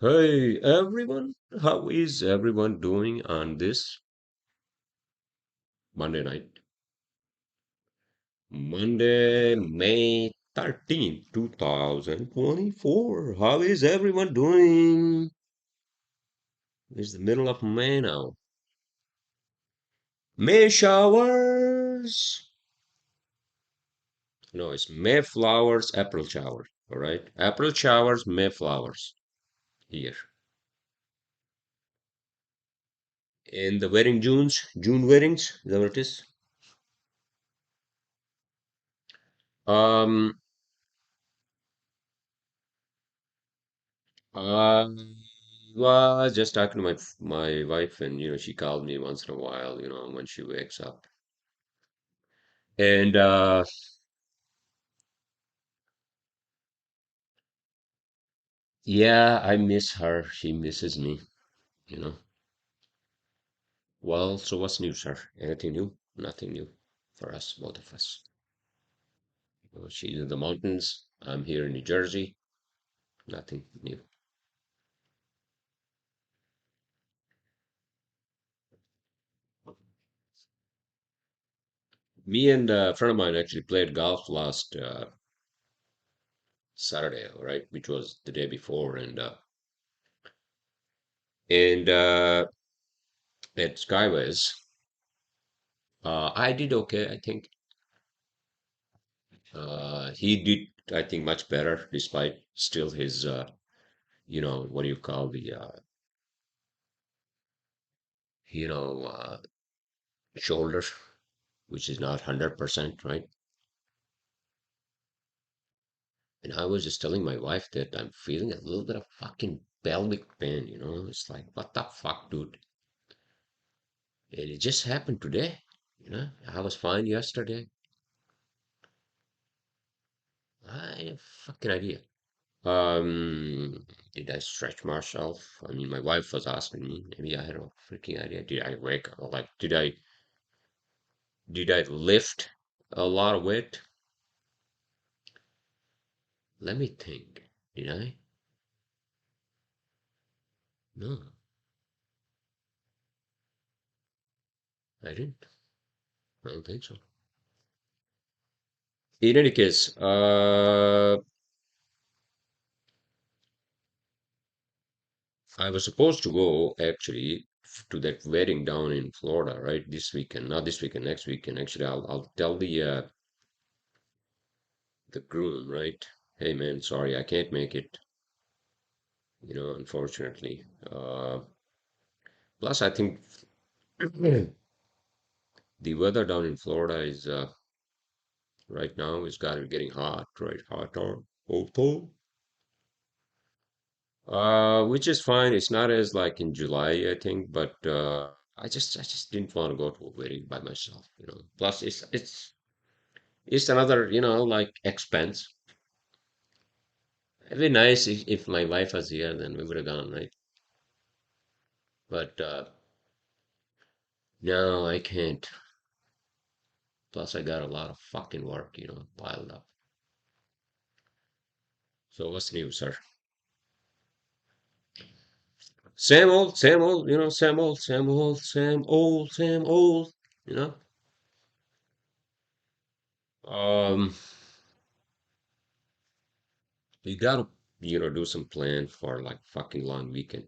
Hey everyone, how is everyone doing on this Monday night? Monday, May 13th, 2024. How is everyone doing? It's the middle of May now. May showers. No, it's May flowers, April showers. All right. April showers, May flowers here. And the wedding June weddings, is that what it is? Um, Uh, well, I was just talking to my wife, and she called me once in a while, when she wakes up. And yeah, I miss her. She misses me, you know. Well, so what's new, sir? Anything new? Nothing new for us, both of us. She's in the mountains. I'm here in New Jersey. Nothing new. Me and a friend of mine actually played golf last Saturday, right, which was the day before, and at Skyways. I did okay, I think. He did, I think, much better despite still his, what do you call the shoulder, which is not 100%, right? And I was just telling my wife that I'm feeling a little bit of fucking pelvic pain. It's like, what the fuck, dude? And it just happened today. I was fine yesterday. I have fucking idea. Did I stretch myself? I mean, my wife was asking me. Maybe I had a freaking idea. Did I wake up? Like, did I lift a lot of weight? Let me think. Did I? No, I didn't. I don't think so. In any case, I was supposed to go actually to that wedding down in Florida, right? This weekend, not this weekend, next weekend. Actually, I'll tell the groom, right? Hey man, sorry, I can't make it. Unfortunately. Plus, I think the weather down in Florida is right now is got to be getting hot, right? Hotter, hotter. Which is fine. It's not as like in July, I think, but I just didn't want to go to a wedding by myself. Plus, it's another, like expense. It'd be nice if my wife was here, then we would have gone, right? But no, I can't. Plus, I got a lot of fucking work, piled up. So what's new, sir? Same old, same old, same old, same old, same old, you know. Um, you gotta, do some plan for like fucking long weekend,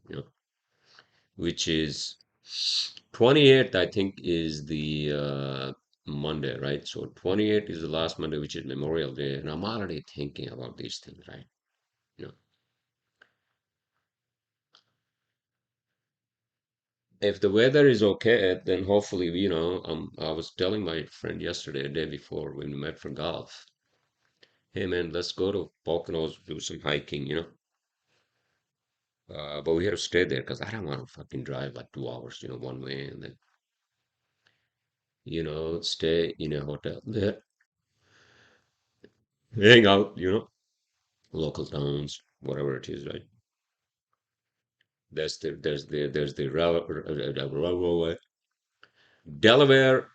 which is 28th, I think, is the Monday, right? So 28th is the last Monday, which is Memorial Day, and I'm already thinking about these things, right? You know, if the weather is okay, then hopefully, I was telling my friend yesterday, the day before when we met for golf. Hey man, let's go to Poconos, do some hiking. But we have to stay there because I don't want to fucking drive like 2 hours, one way and then, stay in a hotel there, hang out, local towns, whatever it is, right? There's the Delaware,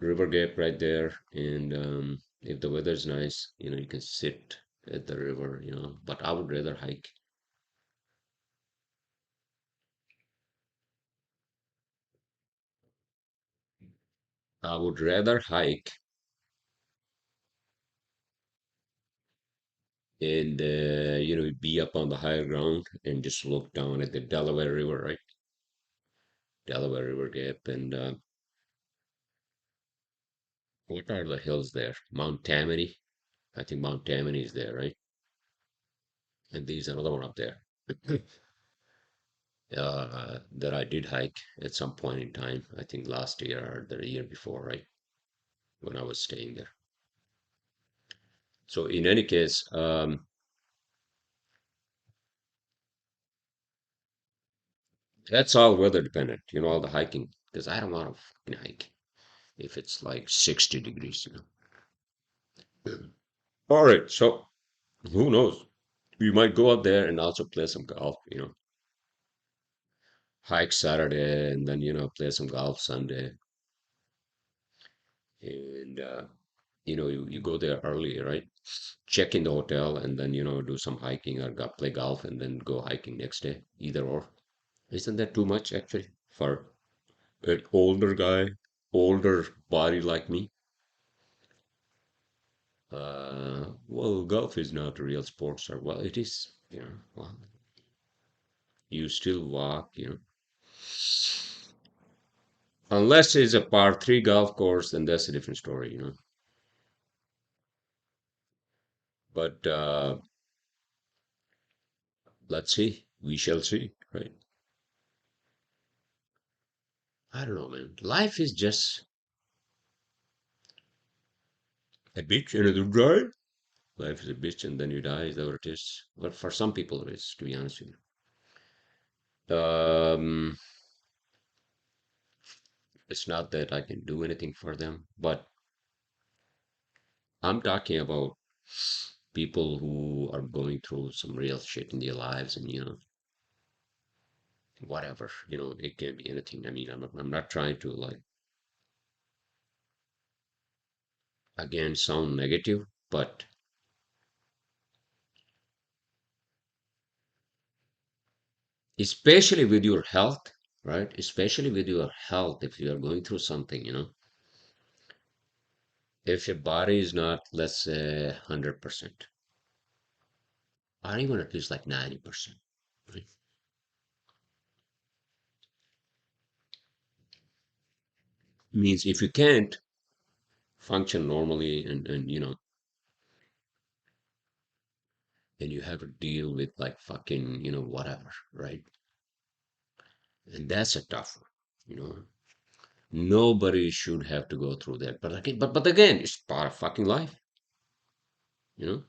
River Gate right there, and if the weather's nice, you can sit at the river, but I would rather hike. I would rather hike and be up on the higher ground and just look down at the Delaware River, right? Delaware River Gap, and what are the hills there? Mount Tammany. I think Mount Tammany is there, right? And there's another one up there that I did hike at some point in time. I think last year or the year before, right? When I was staying there. So in any case, that's all weather dependent. All the hiking, because I don't want to fucking hike if it's like 60 degrees. All right, so who knows? We might go out there and also play some golf. Hike Saturday and then play some golf Sunday, and you go there early, right? Check in the hotel and then do some hiking or play golf and then go hiking next day. Either or. Isn't that too much actually for an older guy, older body like me? Well, golf is not a real sport, sir. Well, it is. Well, you still walk. Unless it's a par three golf course, then that's a different story. But let's see. We shall see, right? I don't know, man. Life is just a bitch and a dry. Life is a bitch and then you die. Is that what it is? Well, for some people it is, to be honest with you. It's not that I can do anything for them, but I'm talking about people who are going through some real shit in their lives and whatever, it can be anything. I mean, I'm not trying to like again sound negative, but especially with your health, right? Especially with your health, if you are going through something, if your body is not, let's say, 100%, or even at least like 90%, right? Means if you can't function normally and you have to deal with like fucking, whatever, right? And that's a tough one, you know. Nobody should have to go through that. But again, it's part of fucking life, you know.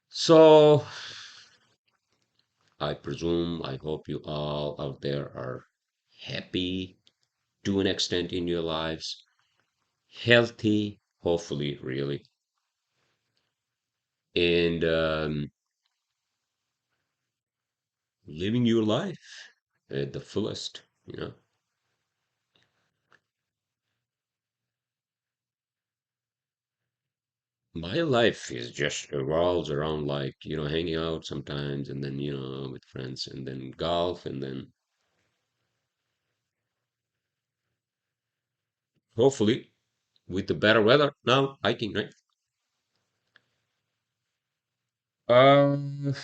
So I presume, I hope you all out there are happy to an extent in your lives, healthy, hopefully, really, and living your life at the fullest. My life is just revolves around like, hanging out sometimes and then, with friends and then golf and then hopefully with the better weather now hiking, right? Um,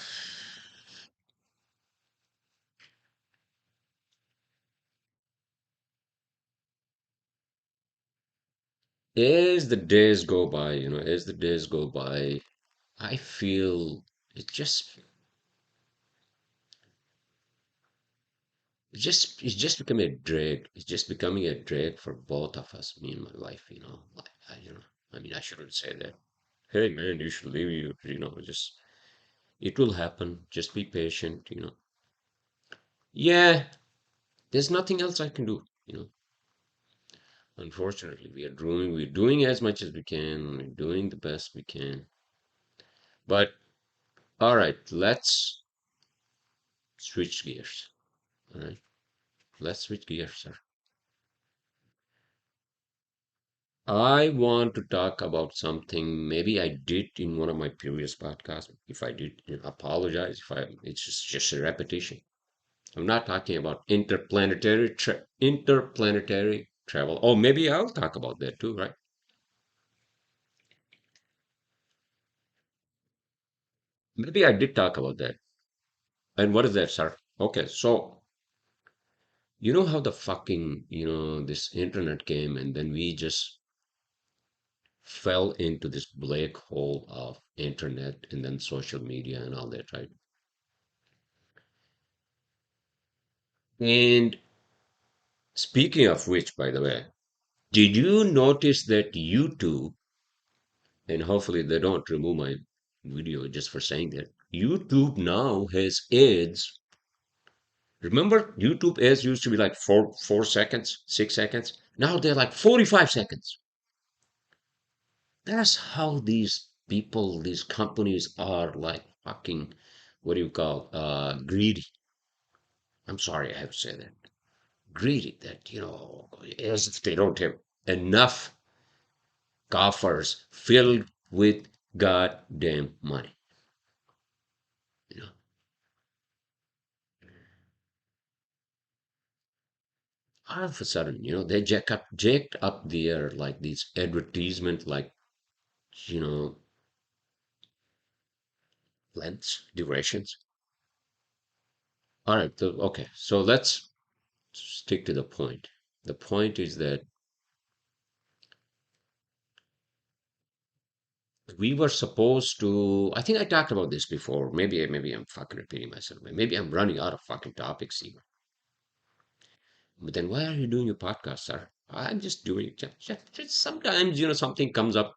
as the days go by, I feel it just it's just becoming a drag. It's just becoming a drag for both of us, me and my wife, Like, I mean, I shouldn't say that. Hey man, you should leave just it will happen. Just be patient. Yeah, there's nothing else I can do. Unfortunately, we're doing as much as we can. We're doing the best we can. But all right, let's switch gears. All right, let's switch gears, sir. I want to talk about something maybe I did in one of my previous podcasts. If I did, apologize if it's just a repetition. I'm not talking about interplanetary travel. Oh, maybe I'll talk about that too, right? Maybe I did talk about that. And what is that, sir? Okay, so you know how the fucking, this internet came and then we just fell into this black hole of internet and then social media and all that, right? And speaking of which, by the way, did you notice that YouTube, and hopefully they don't remove my video just for saying that, YouTube now has ads. Remember, YouTube ads used to be like 4 seconds, 6 seconds. Now they're like 45 seconds. That's how these people, these companies are like fucking, what do you call, greedy. I'm sorry I have to say that. Greedy that, as if they don't have enough coffers filled with goddamn money. You know, all of a sudden, they jacked up their like these advertisement, like, you know, lengths, durations. All right, okay, so let's stick to the point. The point is that we were supposed to. I think I talked about this before. Maybe I'm fucking repeating myself. Maybe I'm running out of fucking topics even. But then why are you doing your podcast, sir? I'm just doing it. Just sometimes, something comes up,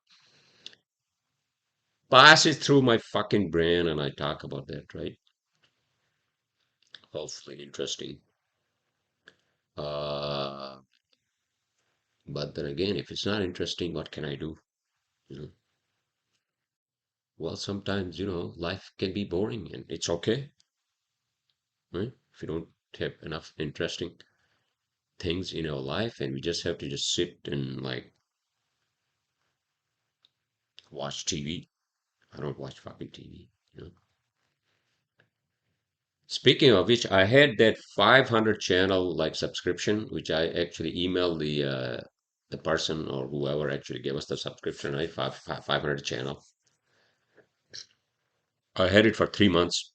passes through my fucking brain, and I talk about that, right? Hopefully interesting. Uh, but then again, if it's not interesting, what can I do? You know, well, sometimes, life can be boring and it's okay, right? If you don't have enough interesting things in our life and we just have to just sit and like watch TV. I don't watch fucking TV, you know. Speaking of which, I had that 500 channel like subscription, which I actually emailed the person or whoever actually gave us the subscription, right? 500 channel. I had it for 3 months,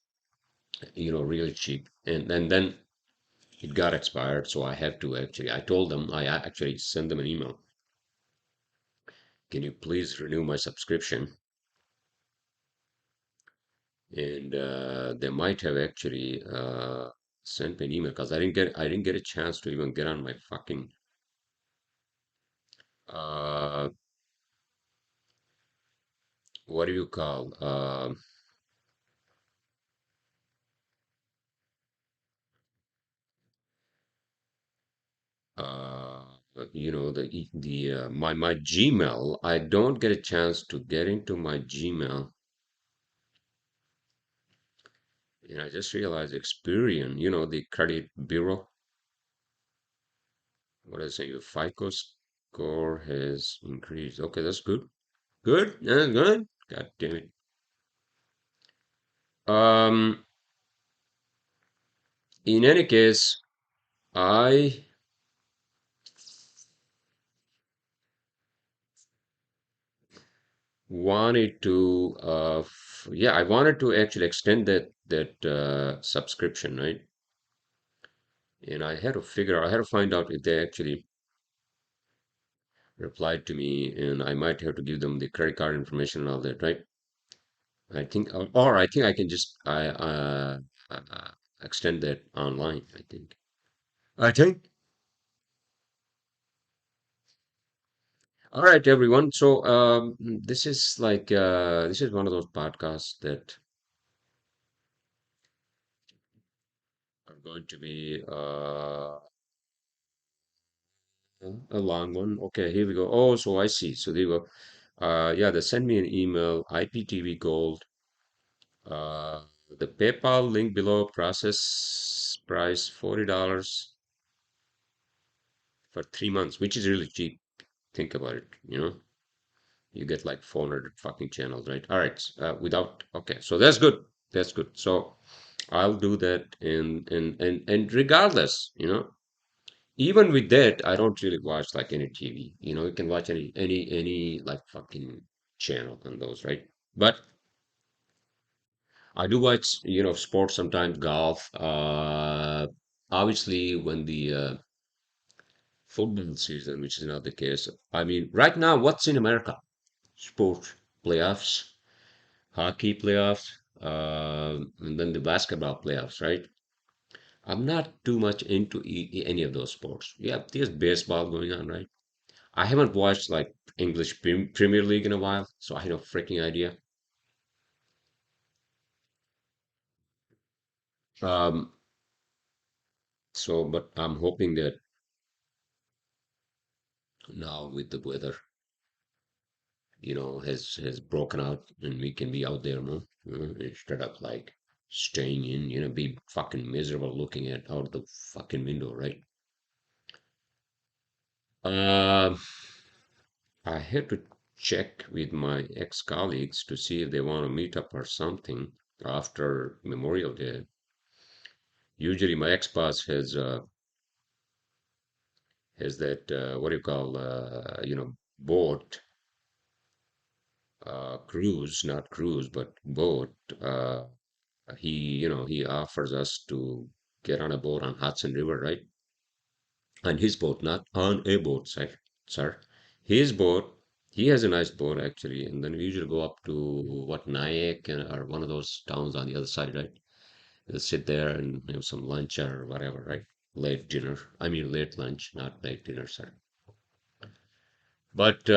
really cheap, and then it got expired, so I have to actually. I told them I actually sent them an email. Can you please renew my subscription? And they might have actually sent me an email because I didn't get a chance to even get on my fucking uh, what do you call uh, my Gmail. I don't get a chance to get into my Gmail, and I just realized Experian, the credit bureau. What is it? Your FICO score has increased. Okay, that's good. Good. Yeah, good. God damn it. Um, in any case, I wanted to, yeah, I wanted to actually extend that subscription, right? And I had to find out if they actually replied to me, and I might have to give them the credit card information and all that, right? I think, or I think I can just extend that online. I think. I think. All right, everyone. So this is one of those podcasts that are going to be a long one. Okay, here we go. Oh, so I see. So there you go. Yeah, they send me an email, IPTV Gold. Uh, the PayPal link below, process price $40 for 3 months, which is really cheap. Think about it, You get like 400 fucking channels, right? All right, okay, so that's good. That's good. So I'll do that, and regardless, even with that, I don't really watch like any TV. You can watch any like fucking channel on those, right? But I do watch, sports sometimes, golf. Obviously, when the football season, which is not the case. I mean, right now, what's in America? Sports playoffs, hockey playoffs, and then the basketball playoffs, right? I'm not too much into any of those sports. Yeah, there's baseball going on, right? I haven't watched like English Premier League in a while, so I have no freaking idea. Um, but I'm hoping that now with the weather, has broken out and we can be out there more, instead of like staying in, be fucking miserable looking at out the fucking window, right? Um, I had to check with my ex-colleagues to see if they want to meet up or something after Memorial Day. Usually my ex-boss has that what do you call boat cruise, not cruise, but boat. He offers us to get on a boat on Hudson River, right? On his boat, not on a boat, sir. His boat, he has a nice boat actually, and then we usually go up to what Nyack or one of those towns on the other side, right? We'll sit there and have some lunch or whatever, right? Late dinner. I mean late lunch, not late dinner, sir. But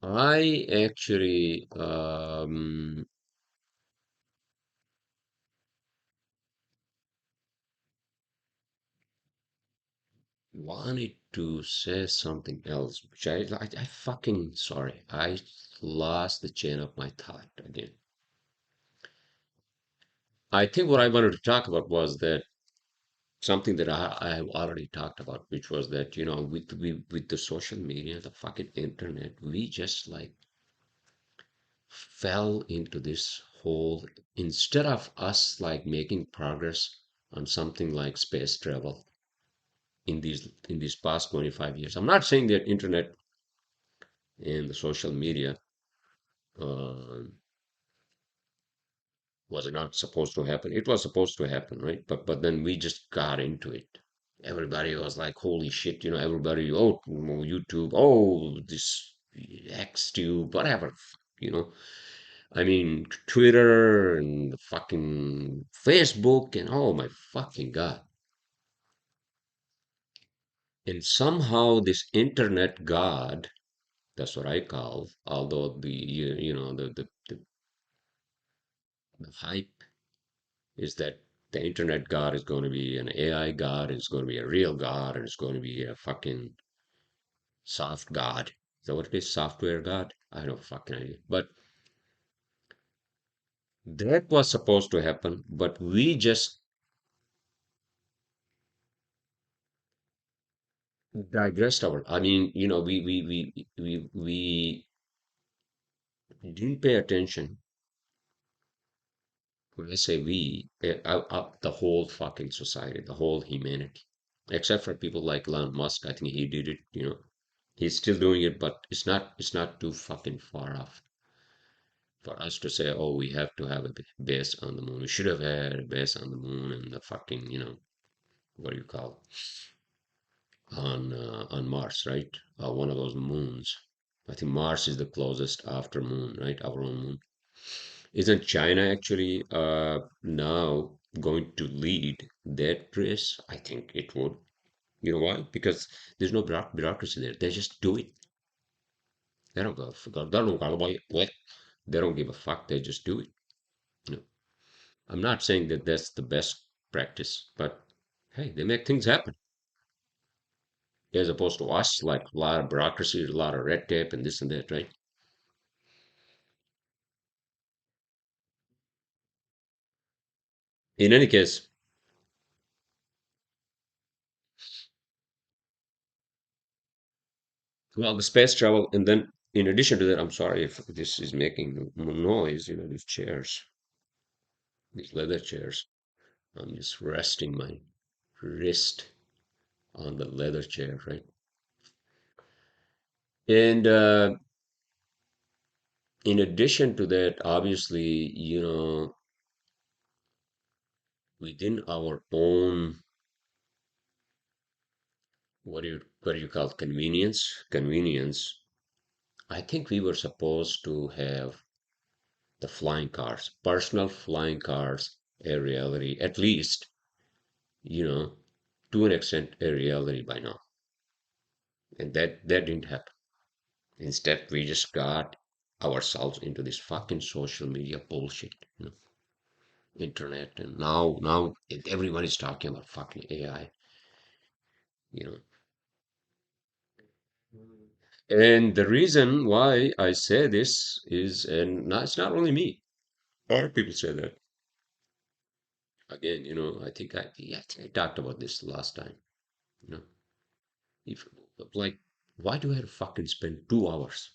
I actually wanted to say something else, which I fucking sorry. I lost the chain of my thought again. I think what I wanted to talk about was that something that I have already talked about, which was that, with the social media, the fucking internet, we just like fell into this whole, instead of us like making progress on something like space travel in these past 25 years. I'm not saying that internet and the social media uh, was not supposed to happen. It was supposed to happen, right? But then we just got into it. Everybody was like, "Holy shit!" Everybody, oh, YouTube, oh, this XTube, whatever, you know. I mean, Twitter and fucking Facebook, and oh my fucking God. And somehow this internet God, that's what I call, although the hype is that the internet God is going to be an AI God, it's going to be a real God, and it's going to be a fucking soft God. Is that what it is? Software God? I don't fucking idea. But that was supposed to happen, but we just digressed our. I mean, we didn't pay attention. When I say we, the whole fucking society, the whole humanity, except for people like Elon Musk. I think he did it. He's still doing it, but it's not too fucking far off for us to say, oh, we have to have a base on the moon. We should have had a base on the moon and the fucking, what do you call on Mars, right? One of those moons. I think Mars is the closest after moon, right? Our own moon. Isn't China actually now going to lead that race? I think it would. You know why? Because there's no bureaucracy there. They just do it. They don't go. They don't give a fuck. They just do it. No. I'm not saying that that's the best practice, but hey, they make things happen. As opposed to us, like a lot of bureaucracy, a lot of red tape, and this and that, right? In any case, well, the space travel, and then in addition to that, I'm sorry if this is making noise, these chairs, these leather chairs. I'm just resting my wrist on the leather chair, right? And in addition to that, obviously, within our own, what do you call it, convenience, I think we were supposed to have the flying cars, personal flying cars, a reality, at least, you know, to an extent, a reality by now. And that didn't happen. Instead, we just got ourselves into this fucking social media bullshit, internet, and now everyone is talking about fucking AI, you know. And the reason why I say this is, and not, it's not only me. Other people say that. Again, I think yeah, I think I talked about this last time. You know, if like, why do I have to fucking spend 2 hours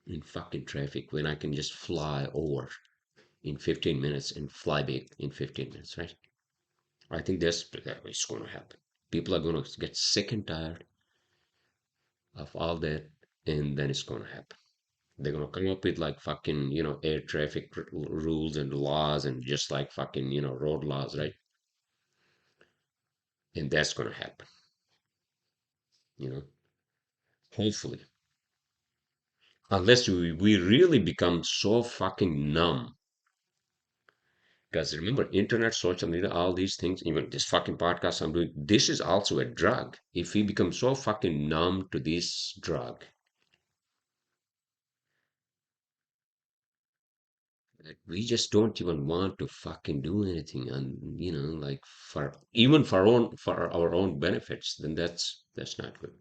in fucking traffic when I can just fly over in 15 minutes and fly back in 15 minutes, right? I think that is going to happen. People are going to get sick and tired of all that, and then it's going to happen. They're going to come up with like fucking, air traffic rules and laws and just like fucking, road laws, right? And that's going to happen, you know, hopefully. Unless we really become so fucking numb. Because remember, internet, social media, all these things, even this fucking podcast I'm doing, this is also a drug. If we become so fucking numb to this drug, like, we just don't even want to fucking do anything, and like for even for our own benefits, then that's not good.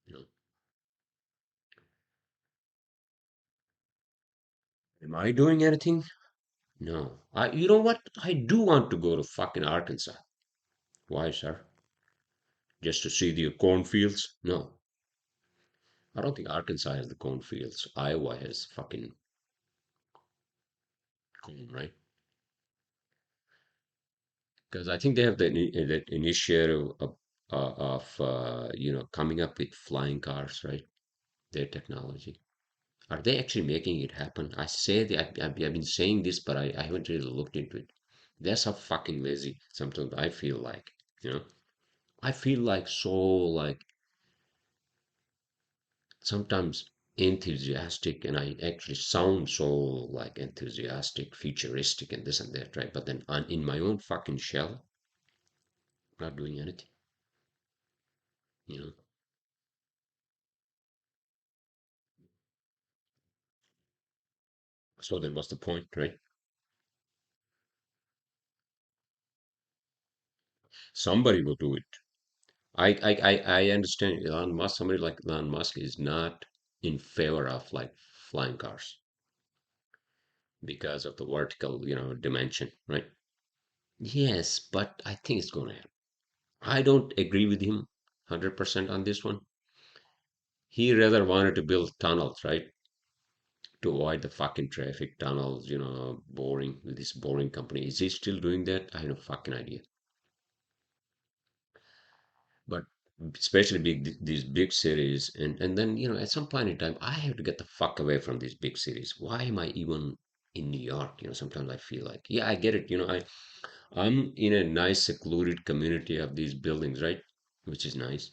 You know, am I doing anything? No. You know what? I do want to go to fucking Arkansas. Why, sir? Just to see the cornfields? No, I don't think Arkansas has the cornfields. Iowa has fucking corn, right? Because I think they have that initiative of coming up with flying cars, right? Their technology. Are they actually making it happen? I say that I've been saying this, but I haven't really looked into it. That's how fucking lazy sometimes I feel like, you know. I feel like so like sometimes enthusiastic, and I actually sound so like enthusiastic, futuristic, and this and that, right? But then I'm in my own fucking shell, not doing anything, you know. So then what's the point, right? Somebody will do it. I understand Elon Musk, somebody like Elon Musk is not in favor of like flying cars because of the vertical, dimension, right? Yes, but I think it's going to happen. I don't agree with him 100% on this one. He rather wanted to build tunnels, right? To avoid the fucking traffic tunnels, boring with this boring company. Is he still doing that? I have no fucking idea. But especially these big cities, and then at some point in time, I have to get the fuck away from these big cities. Why am I even in New York? Sometimes I feel like, yeah, I get it. I'm in a nice secluded community of these buildings, right? Which is nice.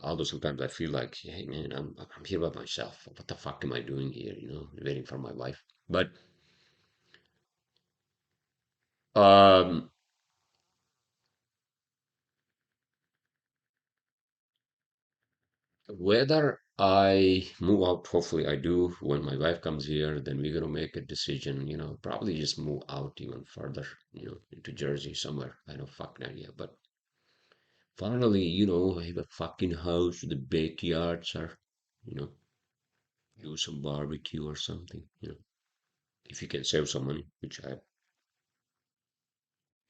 Although sometimes I feel like, hey man, I'm here by myself. What the fuck am I doing here? Waiting for my wife. But um, whether I move out, hopefully I do. When my wife comes here, then we're gonna make a decision. Probably just move out even further. Into Jersey somewhere. I don't fucking idea. But finally, I have a fucking house with a backyard, sir. You know, do some barbecue or something. If you can save some money, which I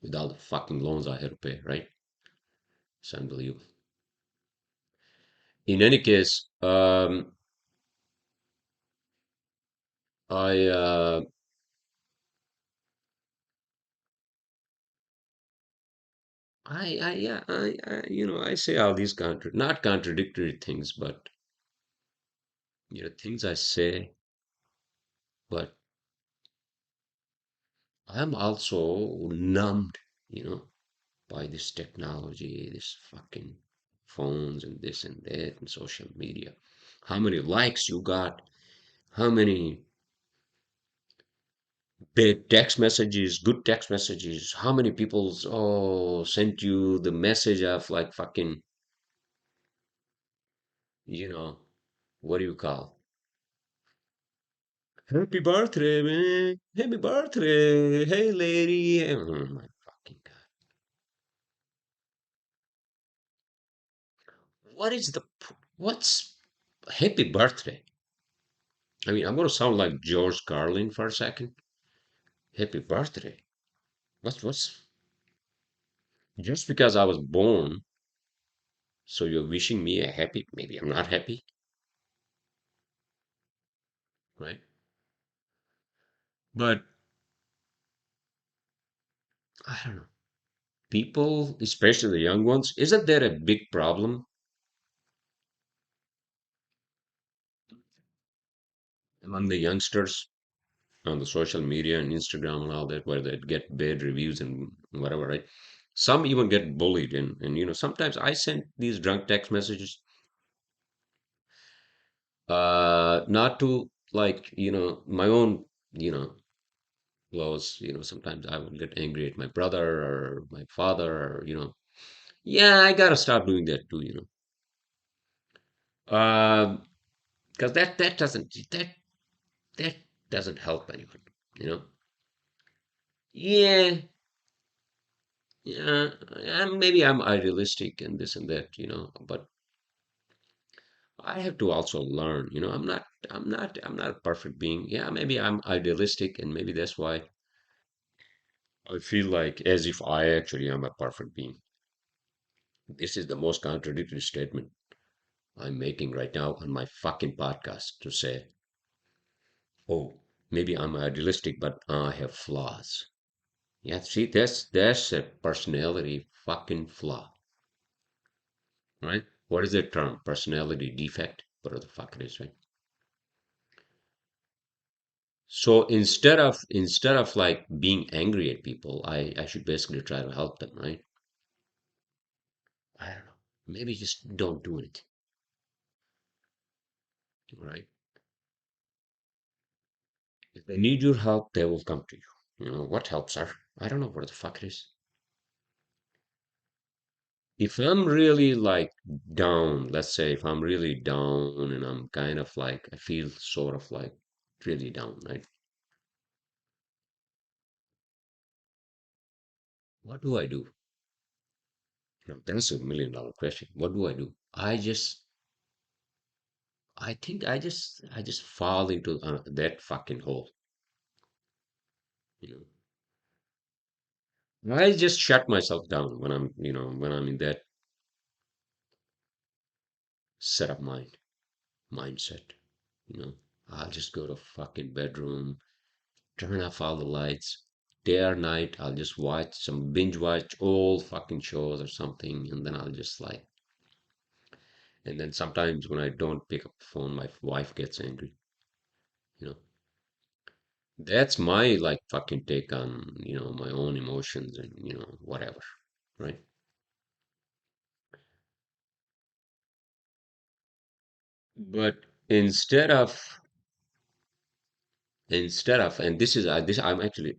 with all the fucking loans I had to pay, right? It's unbelievable. In any case, I yeah, I say all these not contradictory things, but things I say, but I'm also numbed, you know, by this technology, this fucking phones and this and that and social media. How many likes you got? How many bad text messages, good text messages? How many people's sent you the message of like fucking, you know, what do you call? Happy birthday, man. Happy birthday. Hey, lady. Oh my fucking God. What is what's happy birthday? I mean, I'm gonna sound like George Carlin for a second. Happy birthday. What's just because I was born, so you're wishing me a happy, maybe I'm not happy, right? But I don't know. People, especially the young ones, isn't there a big problem among the youngsters on the social media and Instagram and all that, where they get bad reviews and whatever, right? Some even get bullied, and sometimes I send these drunk text messages, not to like my own laws. Sometimes I would get angry at my brother or my father, or yeah, I gotta stop doing that too, because that doesn't help anyone, you know. Yeah, yeah, maybe I'm idealistic and this and that, but I have to also learn, I'm not a perfect being. Yeah, maybe I'm idealistic, and maybe that's why I feel like as if I actually am a perfect being. This is the most contradictory statement I'm making right now on my fucking podcast to say, oh, maybe I'm idealistic, but I have flaws. Yeah, see, that's a personality fucking flaw, right? What is that term? Personality defect? Whatever the fuck it is, right? So instead of like being angry at people, I should basically try to help them, right? I don't know. Maybe just don't do it, right? If they need your help, they will come to you. What helps her? I don't know what the fuck it is. If I'm really like down, let's say if I'm really down and I'm kind of like I feel sort of like really down, right? What do I do? That's $1 million question. What do I do? I think I just fall into that fucking hole. You I just shut myself down when I'm in that set of mindset. You know, I'll just go to fucking bedroom, turn off all the lights. Day or night, I'll just binge watch old fucking shows or something, and then I'll just like, and then sometimes when I don't pick up the phone, my wife gets angry. You know, that's my like fucking take on my own emotions and whatever, right? But instead of, and this I'm actually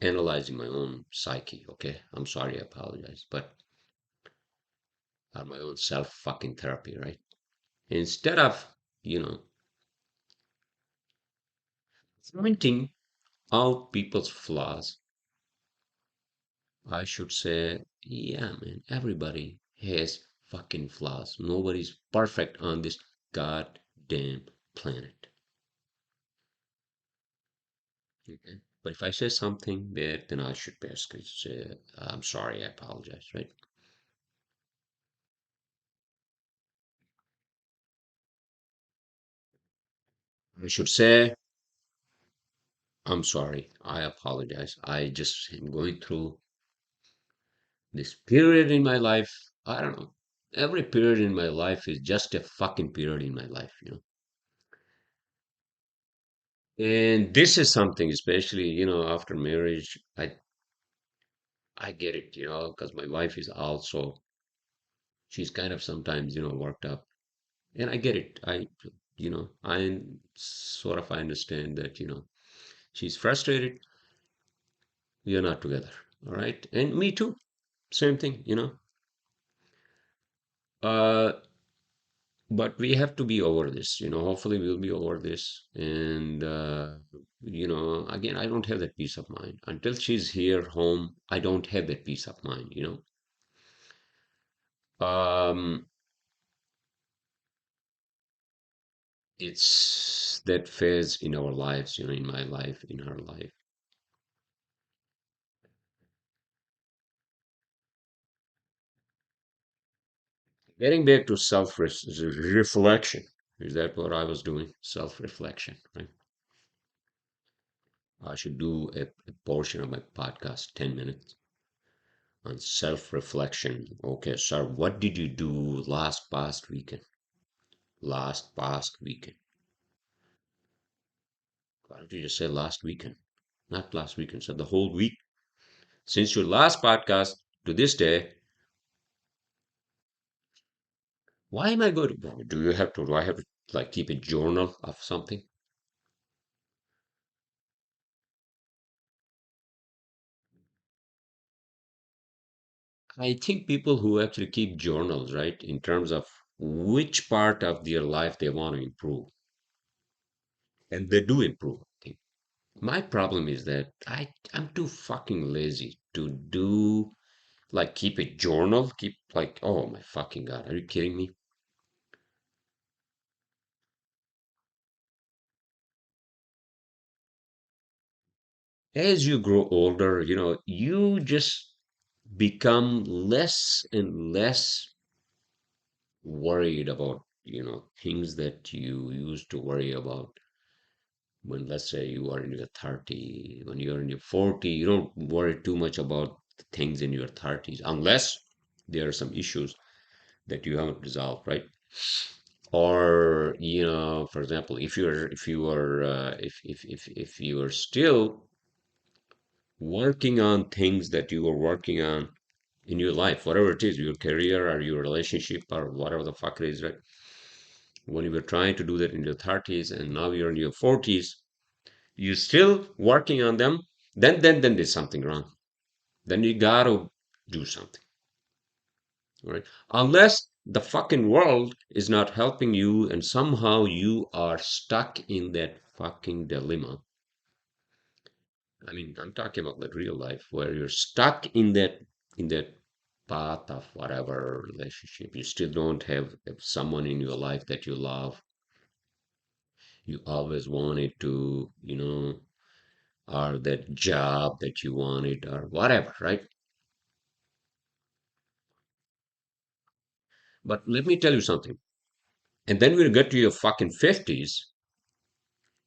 analyzing my own psyche. Okay, I'm sorry, I apologize, but my own self fucking therapy, right? Instead of you know pointing out people's flaws, I should say, yeah, man, everybody has fucking flaws. Nobody's perfect on this goddamn planet. Okay? But if I say something bad, then I should basically say, I'm sorry, I apologize, right? I should say, I'm sorry, I apologize. I just am going through This period in my life, I don't know. Every period in my life is just a fucking period in my life, you know. And this is something, especially, after marriage, I get it, because my wife is also, she's kind of sometimes, worked up. And I get it. I sort of I understand that, she's frustrated. We are not together. All right. And me too. Same thing. Uh, but we have to be over this, hopefully we'll be over this. And, again, I don't have that peace of mind until she's here home. I don't have that peace of mind. It's that phase in our lives, in my life, in her life. Getting back to self reflection. Is that what I was doing? Self reflection, right? I should do a portion of my podcast, 10 minutes, on self reflection. Okay, sir, what did you do last past weekend? Last past weekend. Why don't you just say last weekend? Not last weekend, sir, the whole week. Since your last podcast to this day, why am I going to? Do I have to like keep a journal of something? I think people who actually keep journals, right, in terms of which part of their life they want to improve, and they do improve, I think. My problem is that I'm too fucking lazy to do like keep a journal, keep like, oh my fucking God, are you kidding me? As you grow older, you just become less and less worried about, things that you used to worry about when, let's say, you are in your 30, when you're in your 40, you don't worry too much about the things in your 30s, unless there are some issues that you haven't resolved, right? Or, for example, if you are if you are still working on things that you are working on in your life, whatever it is, your career or your relationship or whatever the fuck it is, right? When you were trying to do that in your 30s and now you're in your 40s, you're still working on them, then there's something wrong. Then you gotta do something, right? Unless the fucking world is not helping you and somehow you are stuck in that fucking dilemma. I mean, I'm talking about the real life where you're stuck in that path of whatever relationship. You still don't have someone in your life that you love. You always wanted to, or that job that you wanted or whatever, right? But let me tell you something. And then we'll get to your fucking 50s.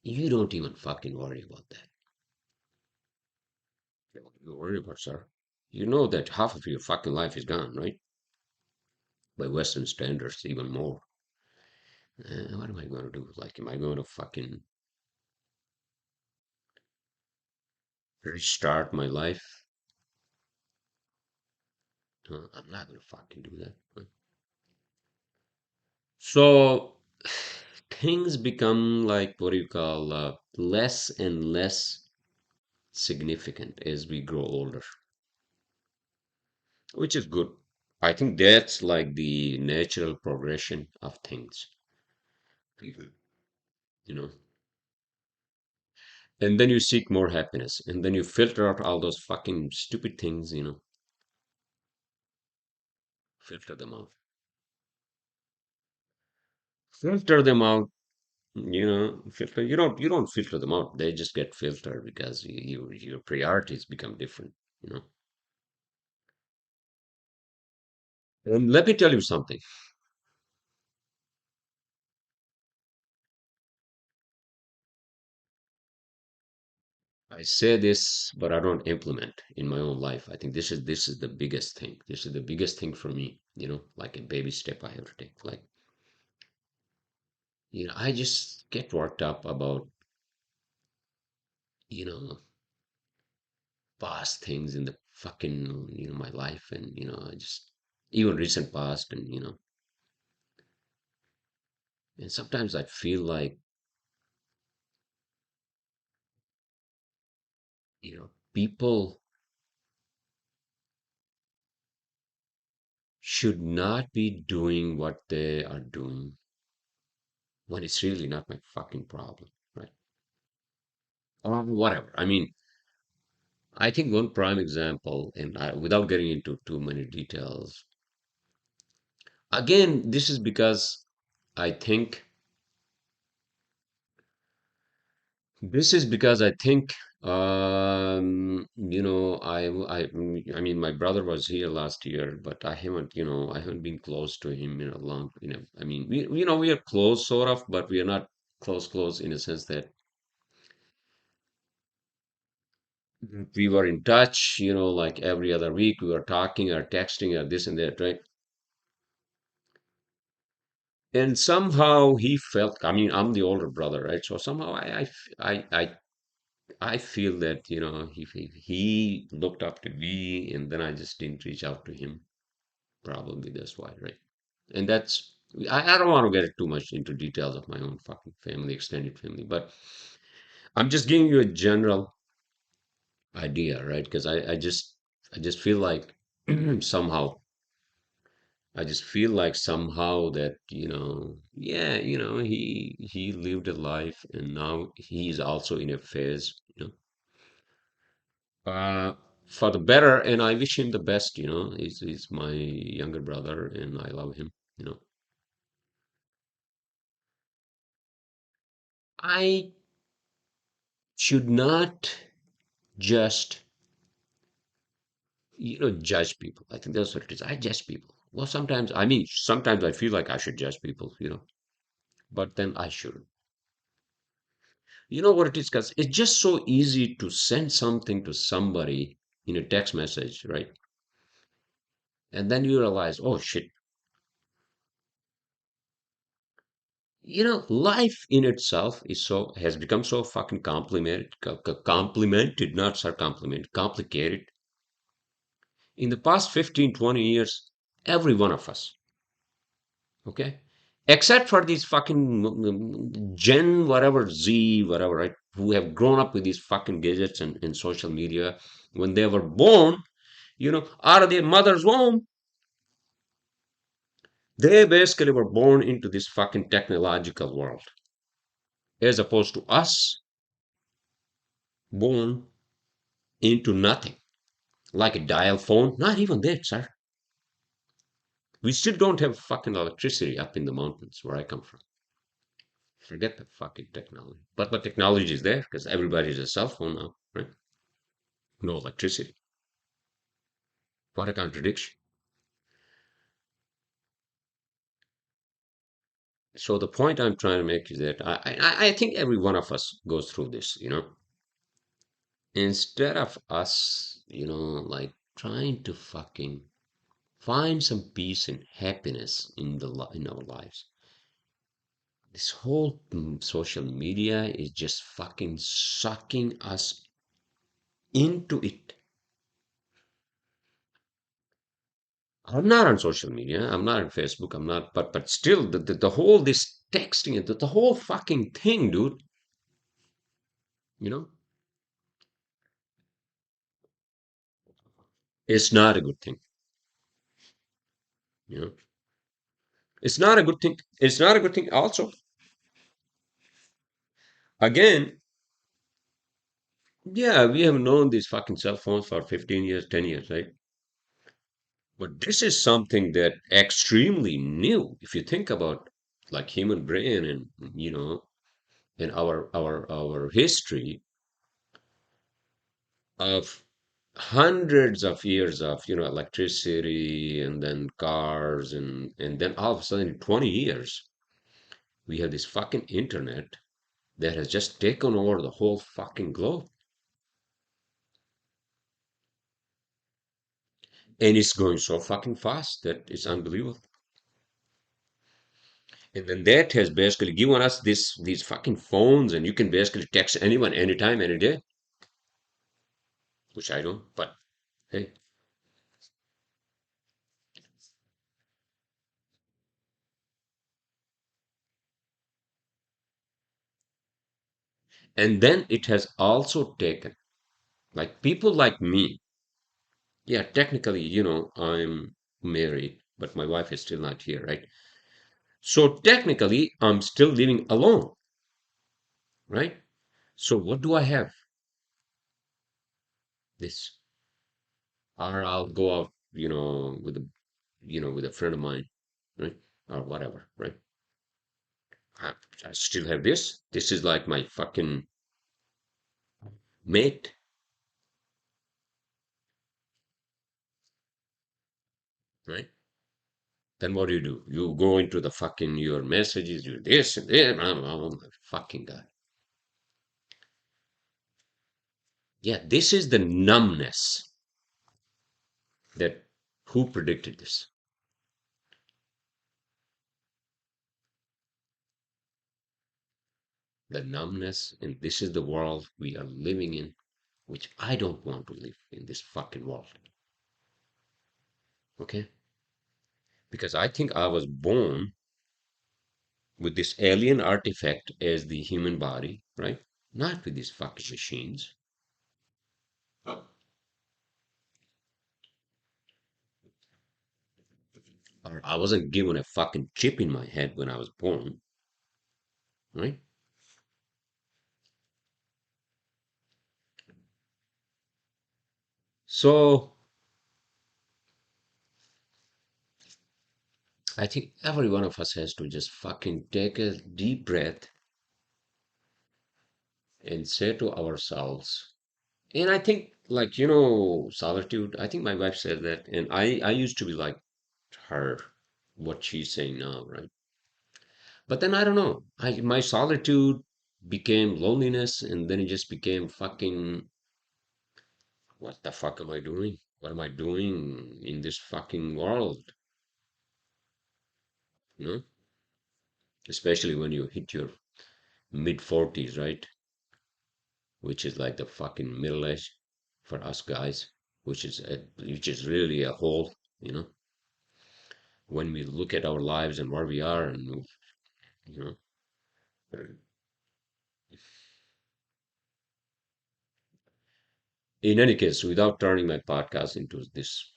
You don't even fucking worry about that. You worry about, sir. You know that half of your fucking life is gone, right? By Western standards, even more. What am I going to do? Like, am I going to fucking restart my life? I'm not going to fucking do that. So things become like what do you call less and less significant as we grow older, which is good. I think that's like the natural progression of things, Mhm. you know. And then you seek more happiness, and then you filter out all those fucking stupid things, filter them out. Filter them out, filter. You don't filter them out. They just get filtered because your priorities become different, you know. And let me tell you something. I say this, but I don't implement in my own life. I think this is the biggest thing. This is the biggest thing for me, like a baby step I have to take. Like, I just get worked up about, you know, past things in the fucking, my life and, I just even recent past and, and sometimes I feel like, people should not be doing what they are doing when it's really not my fucking problem, right? Or whatever. I mean, I think one prime example, and without getting into too many details, again, this is because I think, I mean, my brother was here last year, but I haven't been close to him in a long, I mean, we are close sort of, but we are not close in a sense that we were in touch, like every other week we were talking or texting or this and that, right? And somehow he felt, I mean, I'm the older brother, right? So somehow I feel that, he looked up to me and then I just didn't reach out to him. Probably that's why, right? And I don't want to get too much into details of my own fucking family, extended family, but I'm just giving you a general idea, right? Because I just feel like somehow I just feel like somehow that, yeah, he lived a life and now he's also in a phase, for the better, and I wish him the best, he's my younger brother and I love him, you know. I should not just, judge people. I think that's what it is. I judge people. Well, sometimes I feel like I should judge people, but then I shouldn't. You know what it is? Because it's just so easy to send something to somebody in a text message, right? And then you realize, oh shit, life in itself has become so fucking complimented, not so complicated. In the past 15, 20 years, every one of us, okay? Except for these fucking Gen whatever Z whatever, right? Who have grown up with these fucking gadgets and social media. When they were born, out of their mother's womb, they basically were born into this fucking technological world, as opposed to us born into nothing, like a dial phone. Not even that, sir. We still don't have fucking electricity up in the mountains where I come from. Forget the fucking technology. But the technology is there because everybody has a cell phone now, right? No electricity. What a contradiction. So the point I'm trying to make is that I think every one of us goes through this, Instead of us, like trying to fucking find some peace and happiness in our lives. This whole social media is just fucking sucking us into it. I'm not on social media. I'm not on Facebook. I'm not, but still, the whole this texting, the whole fucking thing, dude. You know, it's not a good thing. You know, it's not a good thing. It's not a good thing. Also, again, yeah, we have known these fucking cell phones for 15 years, 10 years, right? But this is something that extremely new. If you think about like human brain and and our history of hundreds of years of electricity and then cars and then all of a sudden in 20 years we have this fucking internet that has just taken over the whole fucking globe. And it's going so fucking fast that it's unbelievable. And then that has basically given us these fucking phones, and you can basically text anyone, anytime, any day, which I don't. But hey, and then it has also taken like people like me. Yeah, technically, I'm married, but my wife is still not here, right? So technically, I'm still living alone, right? So what do I have? This, or I'll go out, with a friend of mine, right? Or whatever, right? I, I still have this. This is like my fucking mate, right? Then what do? You go into the fucking your messages, you this and that. Oh my fucking god! Yeah, this is the numbness that who predicted this? The numbness, and this is the world we are living in, which I don't want to live in this fucking world. Okay? Because I think I was born with this alien artifact as the human body, right? Not with these fucking machines. Or I wasn't given a fucking chip in my head when I was born, right? So I think every one of us has to just fucking take a deep breath and say to ourselves, and I think, like, solitude. I think my wife said that, and I used to be like her, what she's saying now, right? But then I don't know. My solitude became loneliness, and then it just became fucking. What the fuck am I doing? What am I doing in this fucking world? You know, especially when you hit your mid 40s, right? Which is like the fucking middle age for us guys, which is really a hole, you know. When we look at our lives and where we are, and you know, in any case, without turning my podcast into this,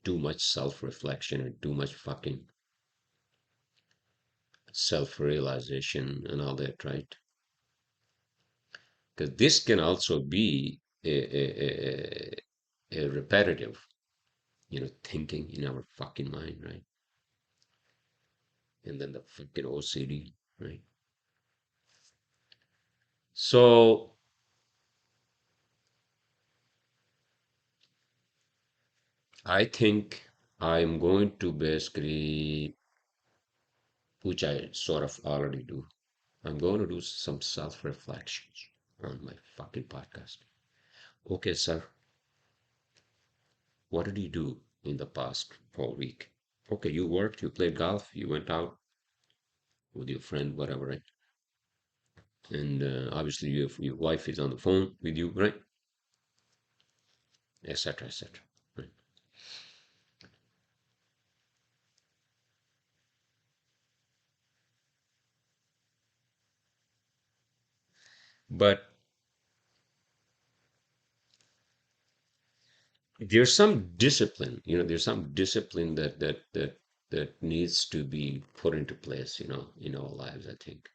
too much self-reflection and too much fucking self-realization and all that, right? Because this can also be a repetitive, thinking in our fucking mind, right? And then the fucking OCD, right? So I think I'm going to basically, which I sort of already do, I'm going to do some self reflections on my fucking podcast. Okay, sir, what did you do in the past whole week? Okay, you worked, you played golf, you went out with your friend, whatever, right? And obviously your wife is on the phone with you, right? Etc. Etc. Right? But there's some discipline that needs to be put into place, in our lives, I think.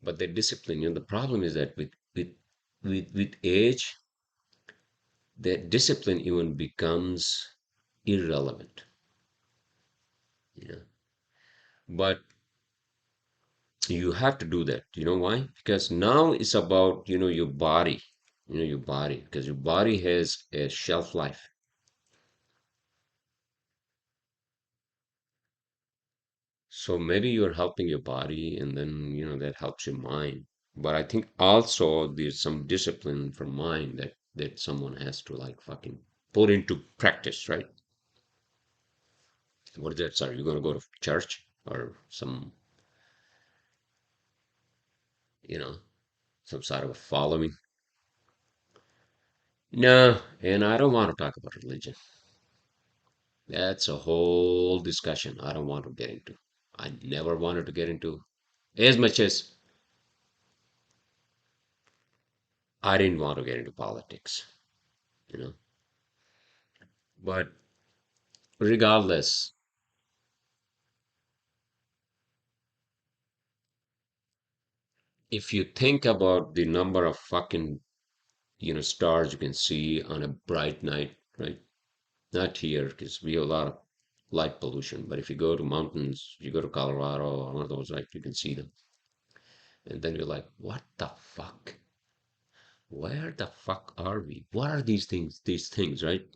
But the discipline, the problem is that with age, that discipline even becomes irrelevant, you know. But you have to do that. You know why? Because now it's about, your body, because your body has a shelf life. So maybe you're helping your body, and then, that helps your mind. But I think also there's some discipline for mind that someone has to like fucking. put into practice, right? What is that? Sorry, you're gonna go to church or some, you know, some sort of a following? No, and I don't want to talk about religion. That's a whole discussion I don't want to get into. I never wanted to get into as much as I didn't want to get into politics, you know. But regardless, if you think about the number of fucking, stars you can see on a bright night, right? Not here because we have a lot of light pollution, but if you go to mountains, you go to Colorado or one of those, right, you can see them. And then you're like, what the fuck? Where the fuck are we? What are these things, right?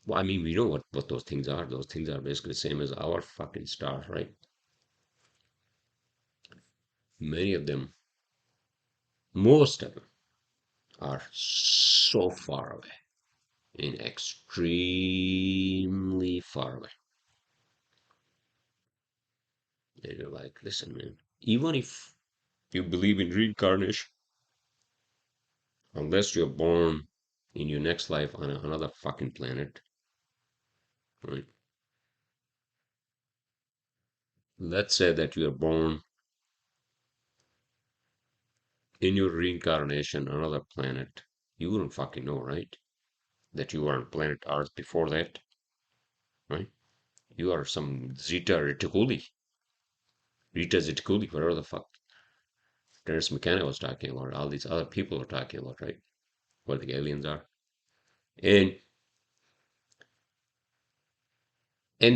Well, I mean, we know what those things are. Those things are basically the same as our fucking stars, right? Many of them, most of them, are so far away and extremely far away. And you're like, listen, man, even if you believe in reincarnation, unless you're born in your next life on another fucking planet, right? Let's say that you are born in your reincarnation on another planet. You wouldn't fucking know, right? That you were on planet Earth before that, right? You are some Rita Reticuli, whatever the fuck Terence McKenna was talking about, all these other people are talking about, right? What the aliens are. And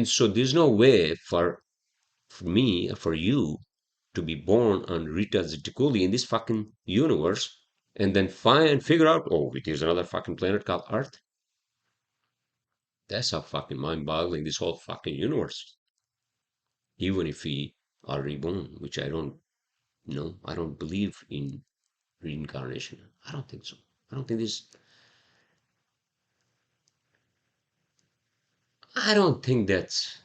so there's no way for me, for you, to be born on Rita Reticuli in this fucking universe and then figure out, oh, there's another fucking planet called Earth. That's how fucking mind-boggling this whole fucking universe. Even if we are reborn, which I don't know, I don't believe in reincarnation. I don't think so. I don't think this. I don't think that's.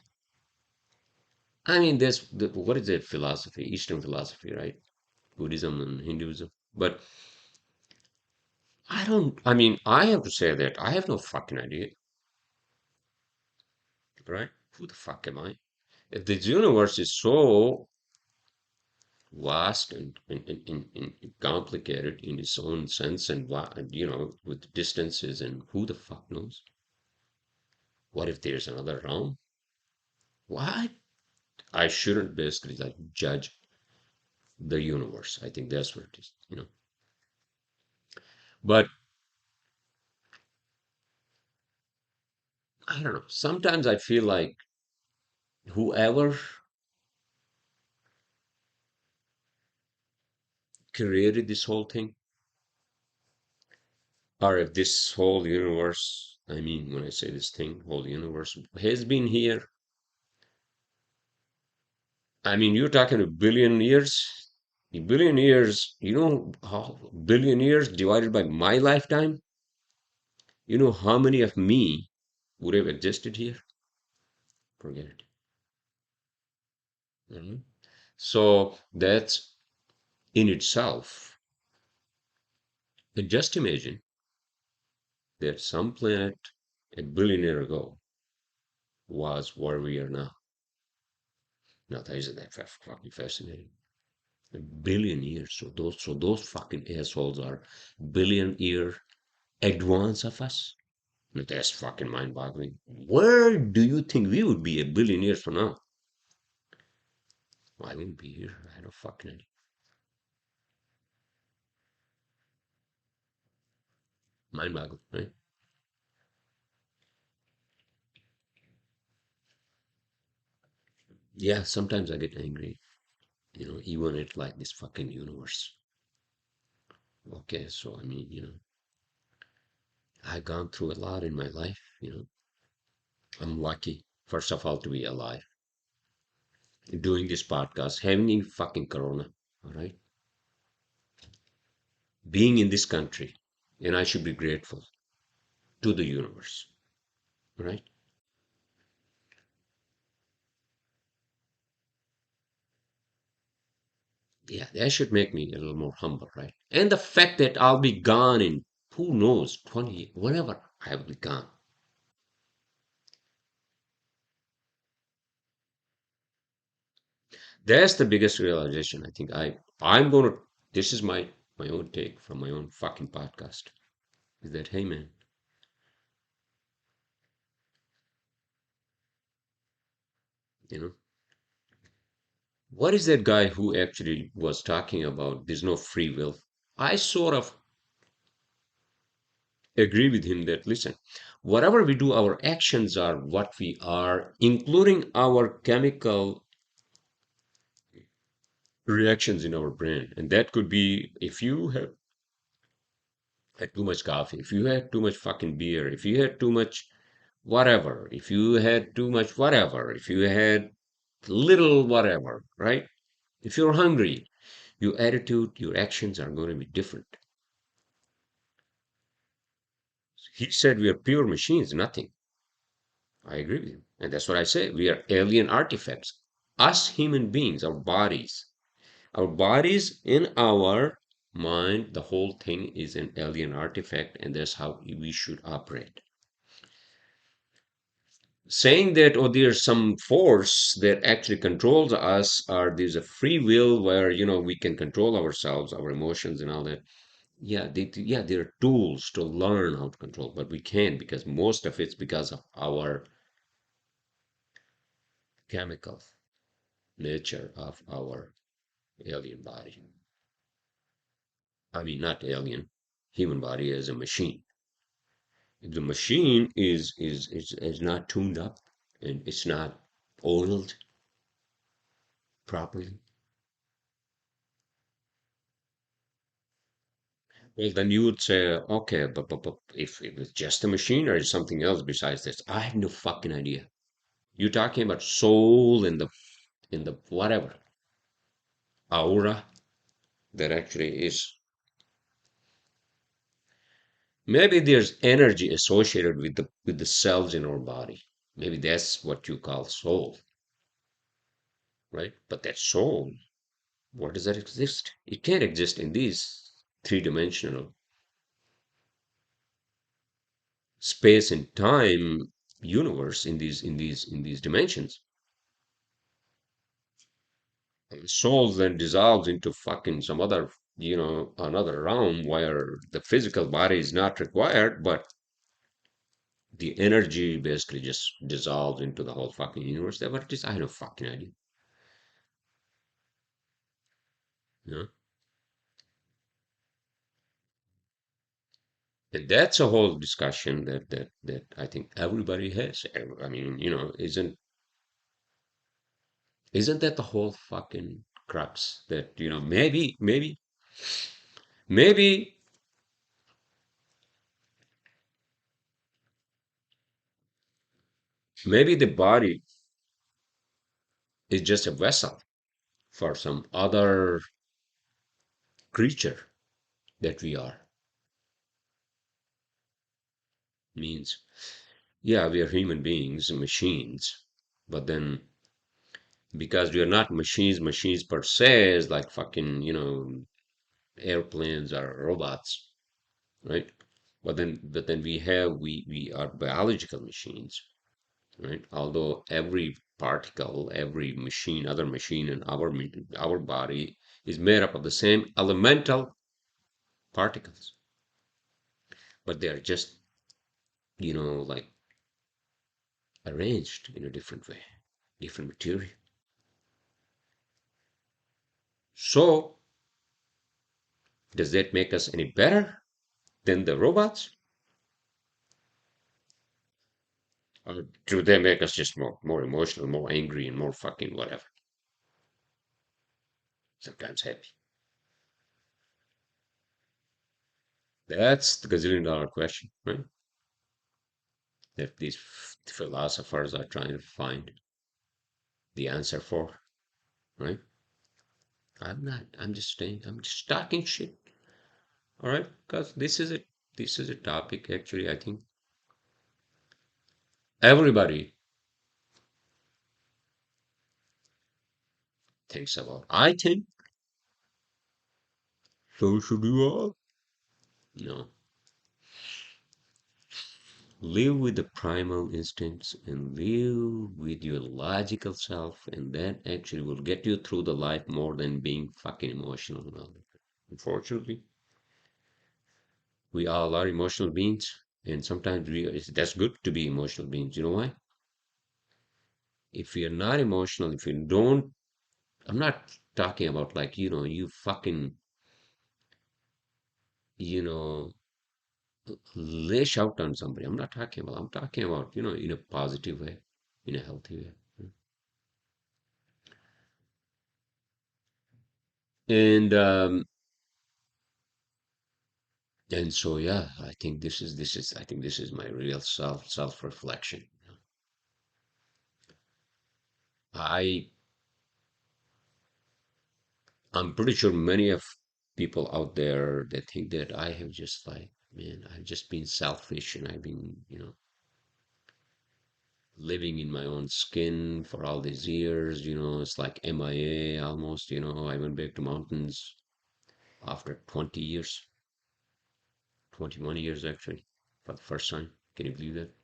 I mean, what is that philosophy? Eastern philosophy, right? Buddhism and Hinduism. But I don't. I mean, I have to say that I have no fucking idea, right? Who the fuck am I? If this universe is so vast and complicated in its own sense, and with distances, and who the fuck knows? What if there's another realm? What? I shouldn't basically like judge the universe. I think that's what it is. But I don't know. Sometimes I feel like whoever created this whole thing, or if this whole universe, I mean, when I say this thing, whole universe has been here. I mean, you're talking a billion years. A billion years, how billion years divided by my lifetime? You know how many of me would have existed here? Forget it. Mhm. So that's in itself. And just imagine that some planet a billion years ago was where we are now. Now, that isn't that fucking fascinating? A billion years. So those fucking assholes are billion-year advance of us. Now, that's fucking mind-boggling. Where do you think we would be a billion years from now? I wouldn't be here. I had a fucking idea. Mind-boggling, right? Yeah, sometimes I get angry. Even at like this fucking universe. Okay, so I mean, I've gone through a lot in my life. I'm lucky, first of all, to be alive, doing this podcast, having fucking corona, all right, being in this country, and I should be grateful. to the universe, right? Yeah, that should make me a little more humble, right? And the fact that I'll be gone in who knows, 20, whatever, I'll be gone. That's the biggest realization I think I'm gonna this is my own take from my own fucking podcast. Is that hey man, you know, what is that guy who actually was talking about there's no free will? I sort of agree with him that listen, whatever we do, our actions are what we are, including our chemical reactions in our brain. And that could be if you have had too much coffee, if you had too much fucking beer, if you had too much whatever, if you had too much whatever, if you had little whatever, right? If you're hungry, your attitude, your actions are going to be different. He said we are pure machines, nothing. I agree with him. And that's what I say. We are alien artifacts. Us human beings, our bodies in our mind, the whole thing is an alien artifact, and that's how we should operate. Saying that, oh, there's some force that actually controls us, or there's a free will where, we can control ourselves, our emotions, and all that. Yeah, yeah, there are tools to learn how to control, but we can't because most of it's because of our chemical nature of our alien body. I mean, not alien, human body as a machine. If the machine is not tuned up and it's not oiled properly, well, then you would say, okay, but if it was just a machine or is something else besides this, I have no fucking idea. You're talking about soul in the whatever aura that actually is. Maybe there's energy associated with the cells in our body. Maybe that's what you call soul, right? But that soul, where does that exist? It can't exist in these three-dimensional space and time universe in these dimensions. And soul then dissolves into fucking some other, another realm where the physical body is not required, but the energy basically just dissolves into the whole fucking universe. What it is, I have no fucking idea. You know? And that's a whole discussion that I think everybody has. I mean, isn't that the whole fucking crux that, maybe maybe the body is just a vessel for some other creature that we are. Means, yeah, we are human beings, machines, but then because we are not machines per se, is like fucking, airplanes or robots, right? But then we are biological machines, right? Although every particle, every machine, other machine in our body is made up of the same elemental particles, but they are just, like arranged in a different way, different material. So does that make us any better than the robots? Or do they make us just more emotional, more angry, and more fucking whatever? Sometimes happy. That's the gazillion dollar question, right? That these philosophers are trying to find the answer for, right? I'm not. I'm just saying. I'm just talking shit. All right, because this is a topic actually. I think. Everybody thinks about. I think so should you all. No. Live with the primal instincts and live with your logical self, and that actually will get you through the life more than being fucking emotional and all that. Unfortunately, we all are emotional beings, and sometimes that's good to be emotional beings. You know why? If you're not emotional, if you don't, I'm not talking about like, you fucking, you know, lash out on somebody. I'm talking about, in a positive way, in a healthy way. And so yeah, I think this is my real self reflection. I I'm pretty sure many of people out there that think that I have just like, man, I've just been selfish and I've been, living in my own skin for all these years, it's like MIA almost, I went back to mountains after 20 years, 21 years actually, for the first time. Can you believe that?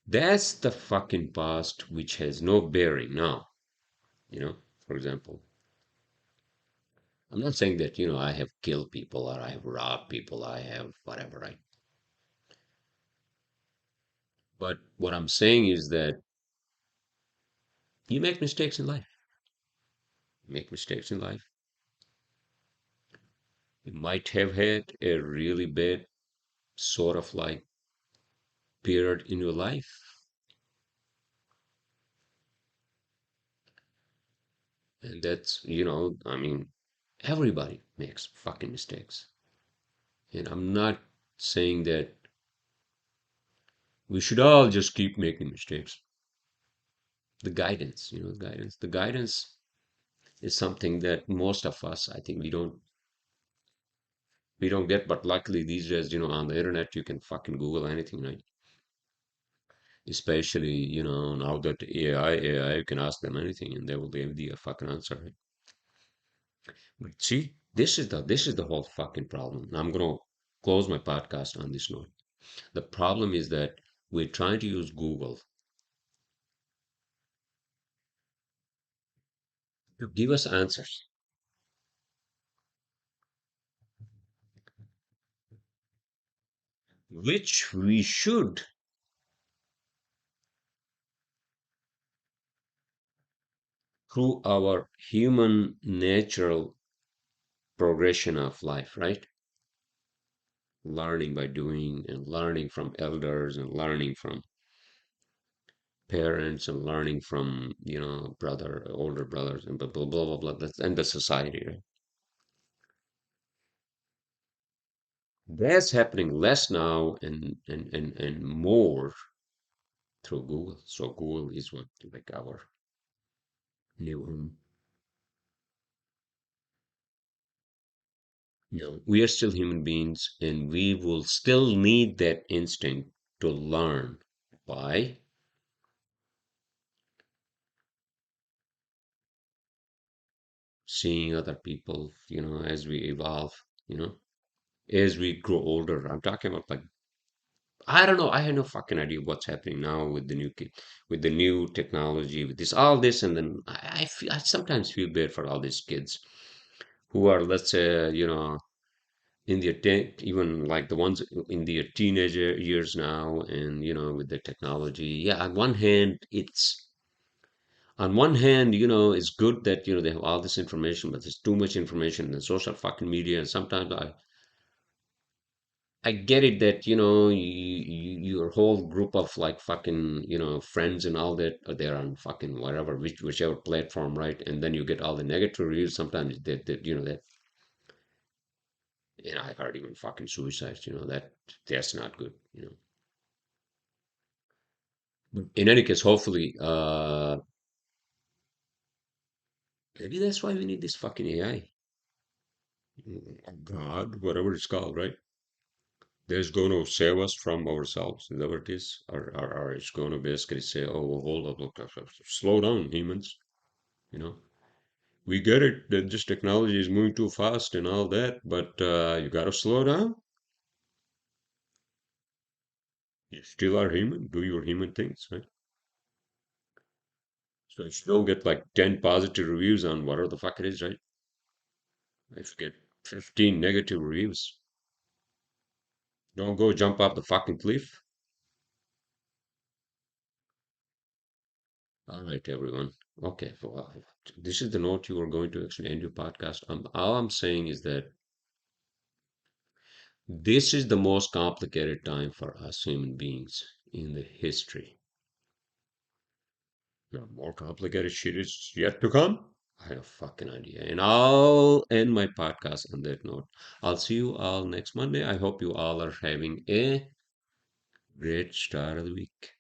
That's the fucking past which has no bearing now, for example. I'm not saying that, I have killed people or I have robbed people, I have whatever, right? But what I'm saying is that you make mistakes in life. Make mistakes in life. You might have had a really bad sort of like period in your life. And that's, I mean, everybody makes fucking mistakes. And I'm not saying that we should all just keep making mistakes. The guidance is something that most of us, I think, we don't get. But luckily these days, on the internet, you can fucking Google anything, right? Especially, now that AI, you can ask them anything and they will give you a fucking answer, right? But see, this is the whole fucking problem. I'm gonna close my podcast on this note. The problem is that we're trying to use Google to give us answers, which we should, through our human natural progression of life, right? Learning by doing and learning from elders and learning from parents and learning from, older brothers and blah, blah, blah, blah, blah, and the society, right? That's happening less now and more through Google. So Google is what like our new we are still human beings and we will still need that instinct to learn by seeing other people, as we evolve, you know, as we grow older. I'm talking about like I don't know. I have no fucking idea what's happening now with the new kid, with the new technology, with this, all this, and then I sometimes feel bad for all these kids who are, let's say, in their even like the ones in their teenager years now, and with the technology. Yeah, on one hand, it's good that they have all this information, but there's too much information and social fucking media, and sometimes I get it that your whole group of like fucking friends and all that are there on fucking whatever whichever platform, right? And then you get all the negative reviews. Sometimes that I heard even fucking suicides. That's not good. In any case, hopefully, Maybe that's why we need this fucking AI. God, whatever it's called, right? That's going to save us from ourselves. Is that what it is? Or it's going to basically say, oh, well, hold up, look, slow down, humans. You know, we get it that this technology is moving too fast and all that, but you got to slow down. You still are human. Do your human things, right? So if you don't get like 10 positive reviews on whatever the fuck it is, right? If you get 15 negative reviews, don't go jump off the fucking cliff. All right, everyone. Okay, well, this is the note you are going to actually end your podcast. All I'm saying is that this is the most complicated time for us human beings in the history. More complicated shit is yet to come. I have a fucking idea. And I'll end my podcast on that note. I'll see you all next Monday. I hope you all are having a great start of the week.